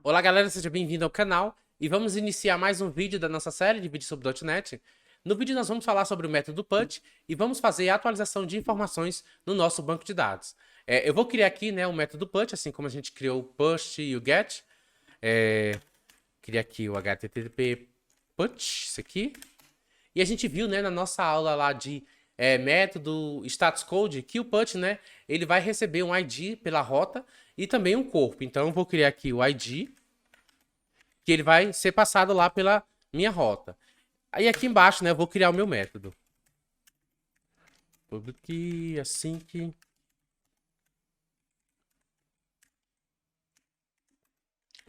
Olá galera, seja bem-vindo ao canal e vamos iniciar mais um vídeo da nossa série de vídeos sobre .NET. No vídeo nós vamos falar sobre o método PUT e vamos fazer a atualização de informações no nosso banco de dados. Eu vou criar aqui, né, o método PUT, assim como a gente criou o PUSH e o GET. Criar aqui o HTTP PUT, isso aqui. E a gente viu, né, na nossa aula lá de método status code que o PUT, né, ele vai receber um ID pela rota e também um corpo. Então eu vou criar aqui o ID, que ele vai ser passado lá pela minha rota. Aí aqui embaixo, né, eu vou criar o meu método. Public async.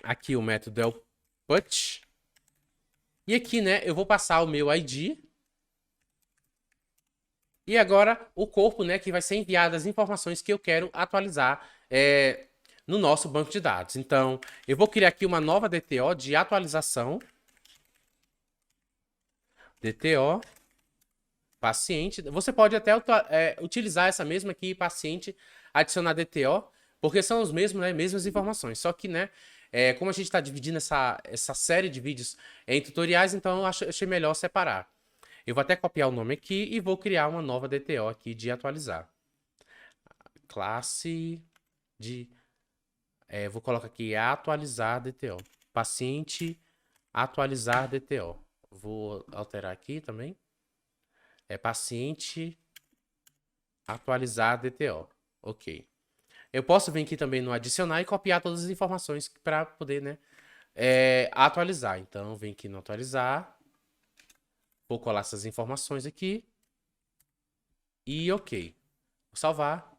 Aqui o método é o PUT. E aqui, né, eu vou passar o meu ID. E agora o corpo, né, que vai ser enviado as informações que eu quero atualizar no nosso banco de dados. Então, eu vou criar aqui uma nova DTO de atualização. DTO paciente. Você pode até utilizar essa mesma aqui, paciente, adicionar DTO, porque são os mesmos, né, mesmas informações. Só que, né, como a gente está dividindo essa série de vídeos em tutoriais, então eu achei melhor separar. Eu vou até copiar o nome aqui e vou criar uma nova DTO aqui de atualizar. Classe de... vou colocar aqui atualizar DTO. Paciente atualizar DTO. Vou alterar aqui também. Paciente atualizar DTO. Ok. Eu posso vir aqui também no adicionar e copiar todas as informações para poder, né, atualizar. Então, vem aqui no atualizar. Vou colar essas informações aqui. E ok. Vou salvar.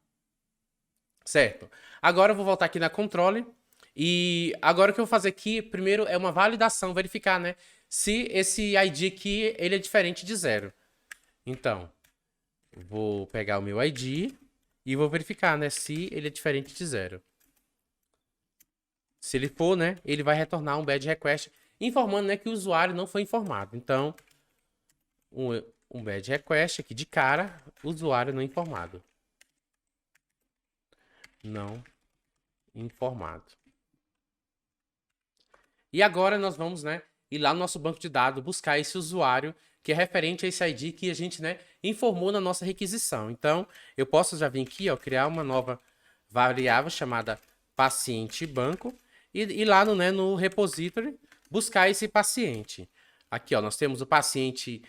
Certo. Agora eu vou voltar aqui na controle. E agora o que eu vou fazer aqui, primeiro, é uma validação, verificar, né, se esse ID aqui ele é diferente de 0. Então, vou pegar o meu ID e vou verificar, né, se ele é diferente de 0. Se ele for, né, ele vai retornar um bad request informando, né, que o usuário não foi informado. Então, um bad request aqui de cara, usuário não informado. Não informado. E agora nós vamos, né, ir lá no nosso banco de dados, buscar esse usuário que é referente a esse ID que a gente, né, informou na nossa requisição. Então, eu posso já vir aqui, ó, criar uma nova variável chamada paciente banco e lá no, né, no repository buscar esse paciente. Aqui, ó, nós temos o paciente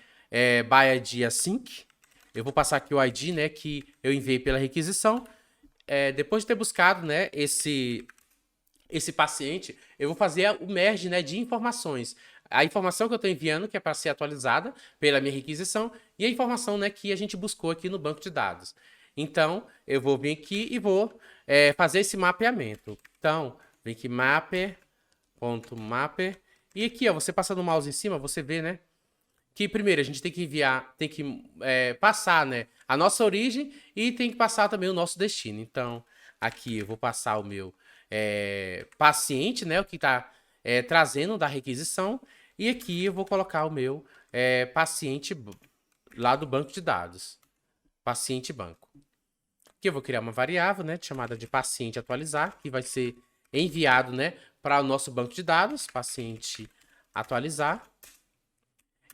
by ID async. Eu vou passar aqui o ID, né, que eu enviei pela requisição. Depois de ter buscado, né, esse paciente, eu vou fazer o merge, né, de informações. A informação que eu estou enviando, que é para ser atualizada pela minha requisição, e a informação, né, que a gente buscou aqui no banco de dados. Então, eu vou vir aqui e vou fazer esse mapeamento. Então, vem aqui mapper.mapper. E aqui, ó, você passando o mouse em cima, você vê, né, que primeiro a gente tem que enviar, tem que passar, né, a nossa origem e tem que passar também o nosso destino. Então, aqui eu vou passar o meu paciente, né, o que está trazendo da requisição, e aqui eu vou colocar o meu paciente lá do banco de dados, paciente banco. Aqui eu vou criar uma variável, né, chamada de paciente atualizar, que vai ser enviado, né, para o nosso banco de dados, paciente atualizar.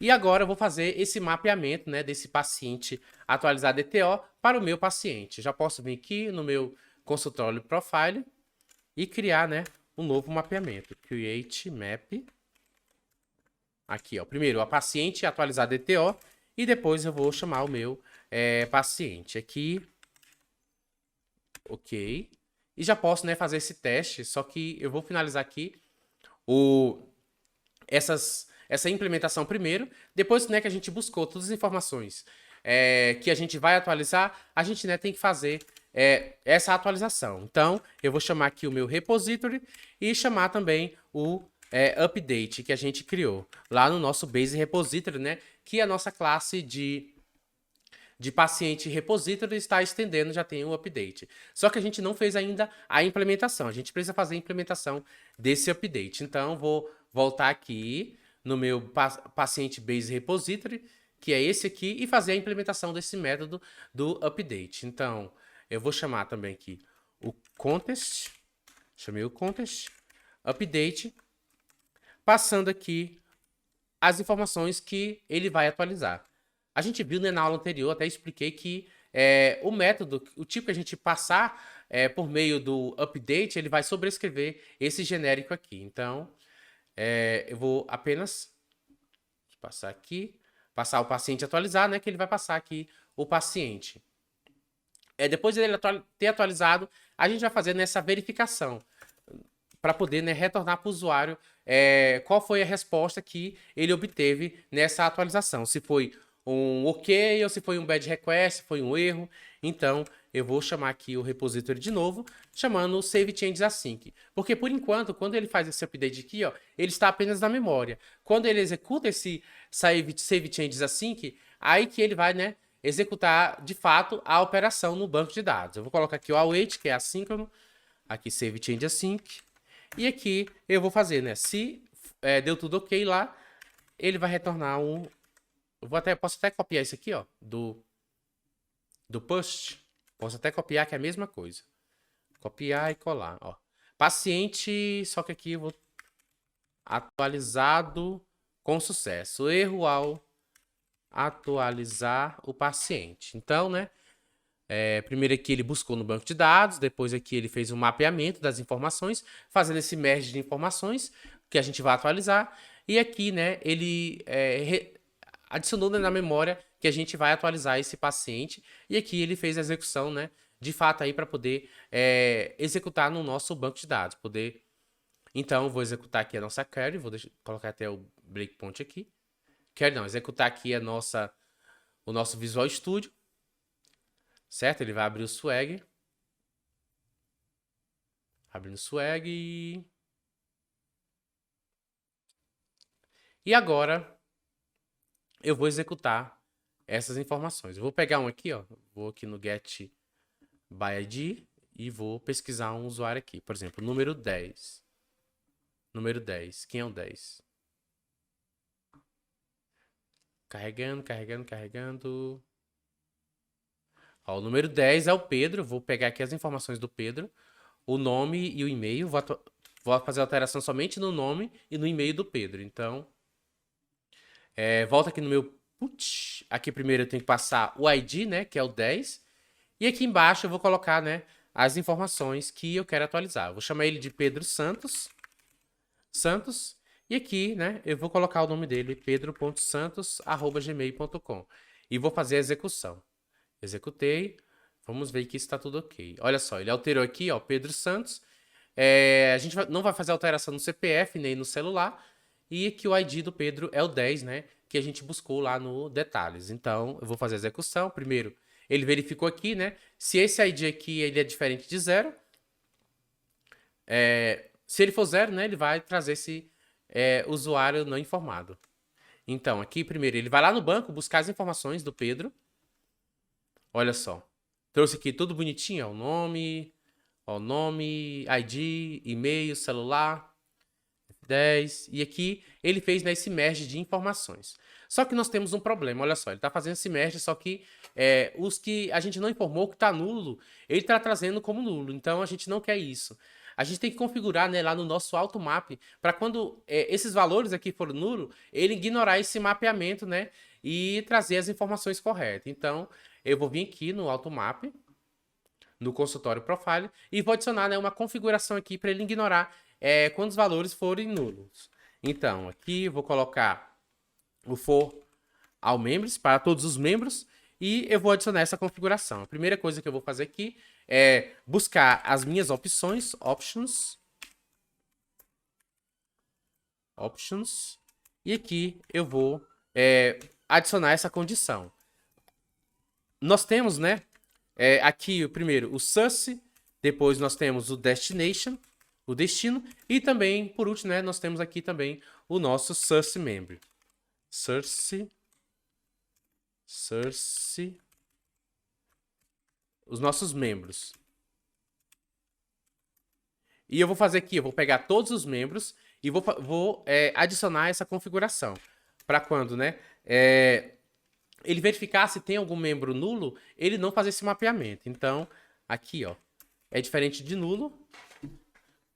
E agora eu vou fazer esse mapeamento, né, desse paciente atualizar DTO para o meu paciente. Já posso vir aqui no meu consultório profile e criar, né, um novo mapeamento. Create map. Aqui, ó. Primeiro, a paciente atualizar DTO e depois eu vou chamar o meu paciente aqui. Ok. E já posso, né, fazer esse teste, só que eu vou finalizar aqui essa implementação primeiro. Depois, né, que a gente buscou todas as informações que a gente vai atualizar, a gente, né, tem que fazer essa atualização. Então, eu vou chamar aqui o meu repository e chamar também o update que a gente criou lá no nosso base repository, né, que a nossa classe de paciente repository está estendendo, já tem um update. Só que a gente não fez ainda a implementação. A gente precisa fazer a implementação desse update. Então, vou voltar aqui no meu paciente base repository, que é esse aqui, e fazer a implementação desse método do update. Então, eu vou chamar também aqui o contest, chamei o contest, update, passando aqui as informações que ele vai atualizar. A gente viu, né, na aula anterior, até expliquei que o método, o tipo que a gente passar por meio do update, ele vai sobrescrever esse genérico aqui. Então, eu vou apenas passar aqui, passar o paciente atualizar, né, que ele vai passar aqui o paciente. Depois dele ter atualizado, a gente vai fazer nessa verificação para poder, né, retornar para o usuário qual foi a resposta que ele obteve nessa atualização. Se foi um OK ou se foi um bad request, se foi um erro. Então, eu vou chamar aqui o repository de novo, chamando o save changes async. Porque, por enquanto, quando ele faz esse update aqui, ó, ele está apenas na memória. Quando ele executa esse save changes async, aí que ele vai, né, executar, de fato, a operação no banco de dados. Eu vou colocar aqui o await, que é assíncrono. Aqui, save change async. E aqui eu vou fazer, né? Se deu tudo OK lá, ele vai retornar um... posso até copiar isso aqui, ó, do post. Posso até copiar, que é a mesma coisa. Copiar e colar, ó. Paciente, só que aqui eu vou... atualizado com sucesso. Erro ao atualizar o paciente. Então, né? Primeiro aqui ele buscou no banco de dados, depois aqui ele fez um mapeamento das informações, fazendo esse merge de informações que a gente vai atualizar. E aqui, né, ele adicionou na memória que a gente vai atualizar esse paciente. E aqui ele fez a execução, né, de fato aí para poder executar no nosso banco de dados. Então, eu vou executar aqui a nossa query, vou colocar até o breakpoint aqui. Query não, executar aqui o nosso Visual Studio. Certo? Ele vai abrir o Swag. Abrindo o Swag. E agora eu vou executar essas informações. Eu vou pegar um aqui, ó. Vou aqui no Get by ID e vou pesquisar um usuário aqui. Por exemplo, número 10. Número 10. Quem é o 10? Carregando, carregando, carregando. Ó, o número 10 é o Pedro. Vou pegar aqui as informações do Pedro. O nome e o e-mail. Vou fazer a alteração somente no nome e no e-mail do Pedro. Então, volta aqui no meu put. Aqui primeiro eu tenho que passar o ID, né? Que é o 10. E aqui embaixo eu vou colocar, né, as informações que eu quero atualizar. Eu vou chamar ele de Pedro Santos. E aqui, né, eu vou colocar o nome dele, pedro.santos@gmail.com. E vou fazer a execução. Executei. Vamos ver que está tudo OK. Olha só, ele alterou aqui, ó, Pedro Santos. A gente não vai fazer alteração no CPF nem no celular. E aqui o ID do Pedro é o 10, né? Que a gente buscou lá no detalhes. Então, eu vou fazer a execução. Primeiro, ele verificou aqui, né? Se esse ID aqui ele é diferente de 0. Se ele for 0, né? Ele vai trazer esse usuário não informado. Então, aqui primeiro, ele vai lá no banco buscar as informações do Pedro. Olha só. Trouxe aqui tudo bonitinho, ó, nome, ID, e-mail, celular, 10. E aqui ele fez, né, esse merge de informações. Só que nós temos um problema, olha só. Ele está fazendo esse merge, só que os que a gente não informou que está nulo, ele está trazendo como nulo. Então, a gente não quer isso. A gente tem que configurar, né, lá no nosso automap para quando esses valores aqui forem nulo, ele ignorar esse mapeamento, né, e trazer as informações corretas. Então, eu vou vir aqui no automap, no consultório profile, e vou adicionar, né, uma configuração aqui para ele ignorar quando os valores forem nulos. Então, aqui eu vou colocar o for all members para todos os membros e eu vou adicionar essa configuração. A primeira coisa que eu vou fazer aqui é buscar as minhas opções, options, e aqui eu vou adicionar essa condição. Nós temos, né, aqui primeiro o source, depois nós temos o destination, o destino, e também, por último, né, nós temos aqui também o nosso source member. Source, os nossos membros. E eu vou fazer aqui, eu vou pegar todos os membros e vou adicionar essa configuração. Para quando, né, ele verificar se tem algum membro nulo, ele não fazer esse mapeamento. Então, aqui, ó, é diferente de nulo.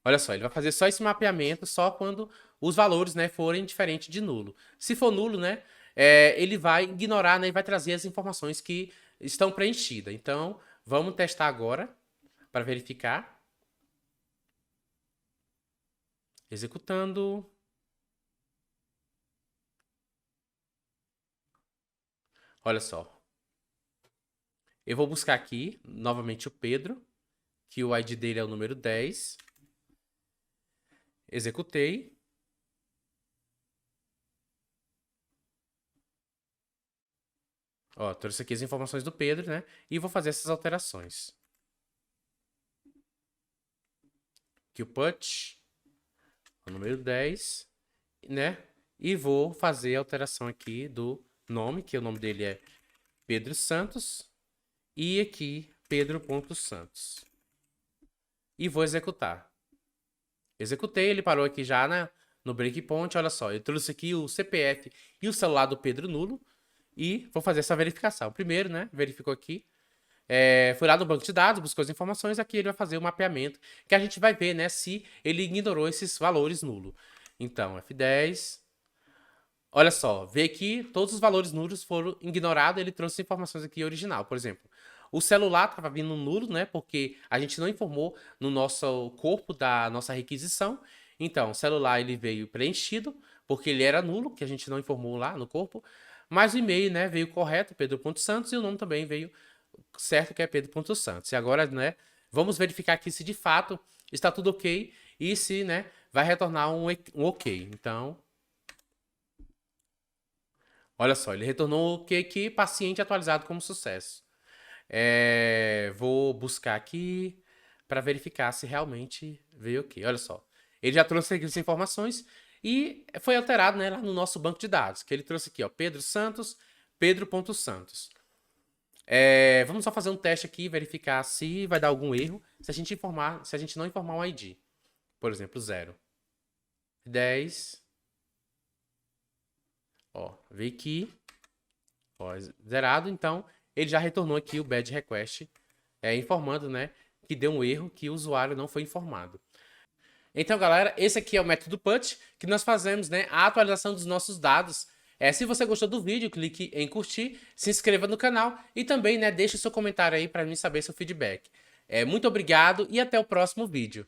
Olha só, ele vai fazer só esse mapeamento só quando os valores, né, forem diferentes de nulo. Se for nulo, né, ele vai ignorar, né, e vai trazer as informações que estão preenchidas. Então, vamos testar agora para verificar. Executando. Olha só. Eu vou buscar aqui, novamente, o Pedro, que o ID dele é o número 10. Executei. Ó, trouxe aqui as informações do Pedro, né? E vou fazer essas alterações. Aqui o put, o número 10, né? E vou fazer a alteração aqui do nome, que o nome dele é Pedro Santos. E aqui, Pedro.Santos. E vou executar. Executei, ele parou aqui já no breakpoint. Olha só, eu trouxe aqui o CPF e o celular do Pedro nulo. E vou fazer essa verificação. Primeiro, né, verificou aqui. Foi lá no banco de dados, buscou as informações. Aqui ele vai fazer o mapeamento, que a gente vai ver, né, se ele ignorou esses valores nulos. Então, F10. Olha só, vê que todos os valores nulos foram ignorados. Ele trouxe informações aqui original. Por exemplo, o celular estava vindo nulo, né? Porque a gente não informou no nosso corpo da nossa requisição. Então, o celular ele veio preenchido, porque ele era nulo, que a gente não informou lá no corpo. Mas o e-mail, né, veio correto, Pedro.Santos, e o nome também veio certo, que é Pedro.Santos. E agora, né, vamos verificar aqui se de fato está tudo ok e se, né, vai retornar um ok. Então, olha só, ele retornou ok aqui, paciente atualizado como sucesso. Vou buscar aqui para verificar se realmente veio ok. Olha só, ele já trouxe aqui as informações e foi alterado, né, lá no nosso banco de dados, que ele trouxe aqui, ó, Pedro Santos, Pedro.Santos. Vamos só fazer um teste aqui, verificar se vai dar algum erro, se a gente não informar um ID. Por exemplo, 0. 10. Ó, veio aqui. Ó, zerado, então ele já retornou aqui o bad request, informando, né, que deu um erro, que o usuário não foi informado. Então, galera, esse aqui é o método PUT, que nós fazemos, né, a atualização dos nossos dados. Se você gostou do vídeo, clique em curtir, se inscreva no canal e também, né, deixe o seu comentário aí para mim saber seu feedback. Muito obrigado e até o próximo vídeo.